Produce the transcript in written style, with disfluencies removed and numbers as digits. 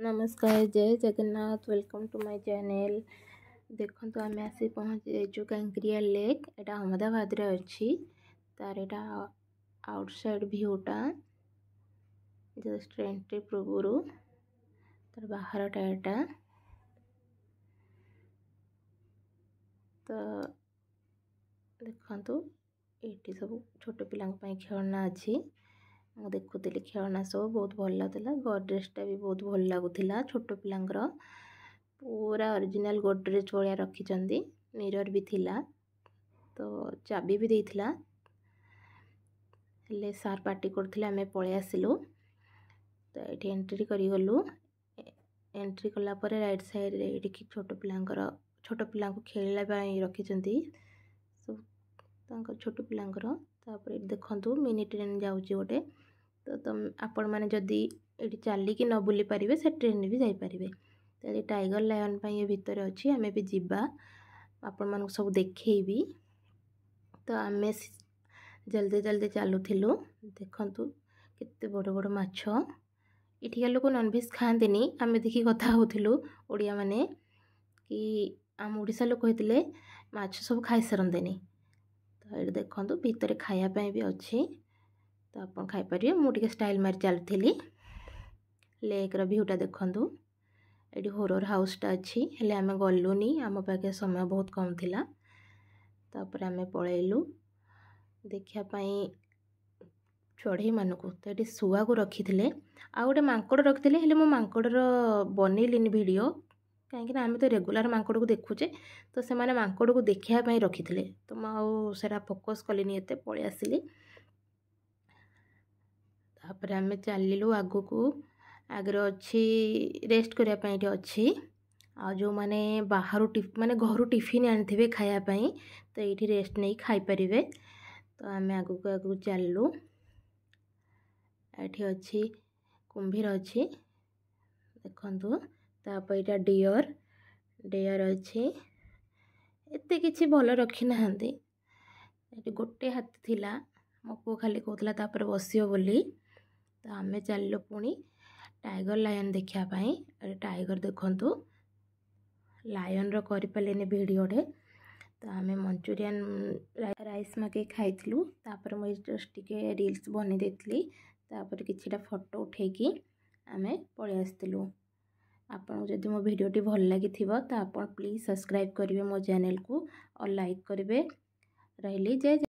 नमस्कार, जय Jagannath. Welcome to my channel. देखो तो आम आसी पहुँचे जो कांक्रिया लेक एटा अहमदाबाद रे अच्छी तार एटा आउटसाइड व्यूटा जस्ट एंट्री पूर्व तार बाहर टाटा तो देखो ये सब छोट पिला खेलना अच्छी देखुली खेलना सब बहुत भल लगुला। गोड्रेजटा भी बहुत भल लगुला छोट पिलांकर पूरा ओरिजिनल गोड्रेज भाया रखिंट मिरर भी थिला तो चाबी भी देइथिला हेले सार पार्टी करथिले आमे पळे आसिलु तो ये एंट्री करी गलु। एंट्री कला परे राइट साइड रे एठी छोट पिला खेलला रखिंट सब तांकर छोट पिलांकर तापर देखंतु मिनी ट्रेन जाउची गोटे तो तुम आपण मैंने जदि ये चलिकी न बुली पारे से ट्रेन भी जापारे तो ये टाइगर लायन ये भितर अच्छी आम भी जीवा आपण मानक सब देखी तो आम जल्दी जल्दी चलुलु। देखु केते बड़ बड़ माछ इठिका लोक नॉनवेज खाती आम देखिए कथा होलु ओडिया माने कि आम ओडिशा लोक होते माछ सब खाई सारते तो ये देखो भितर खायापी भी अच्छी तो आप खाईपर मुझे स्टाइल मारी चलती लेक्र भ्यूटा देखु ये होरर हाउसटा अच्छी हेले आम गलुनी आम पाखे समय बहुत कम थिला तापर आम पलैलु देखापी चढ़ई मानक तो ये शुआ को रखी थे आ गए मांकड़ रखी थे मो मांकड़र बनैलिनी वीडियो कहीं आम तो रेगुलर मांकड़ को देखुचे तो से मांकड़ को देखापी रखी थे तो मुझे फोकस कलिनी एत पलि आसिली तापर आम चलू आग को आगे अच्छी रेस्ट करने अच्छी आ जो मैंने बाहर माने घर टिफिन आनी खायापी तो ये रेस्ट नहीं खाईपर तो आम आग को आग चलू ये अच्छी कुंभीर अच्छी देखु तापर यहाँ डियर डियर अच्छी एत कि भल रखी ना गोटे हाथी थिला मो पु खाली कहला तापर बसियो बोली तो आम चलु पुणी टाइगर लायन देखापी टाइगर देखु लायन रही भिडियोटे तो आम मंचूरियन राइस मागे खाइलु तापर मुझे जस्ट टिके रील्स बनी देती तापर किछिटा फोटो उठेकी आम पलि आसलु। आपको जदि मो भिडियोटी भल लगी तो आप प्लीज़ सब्सक्राइब करेंगे मो चैनल को और लाइक करेंगे। रही जय।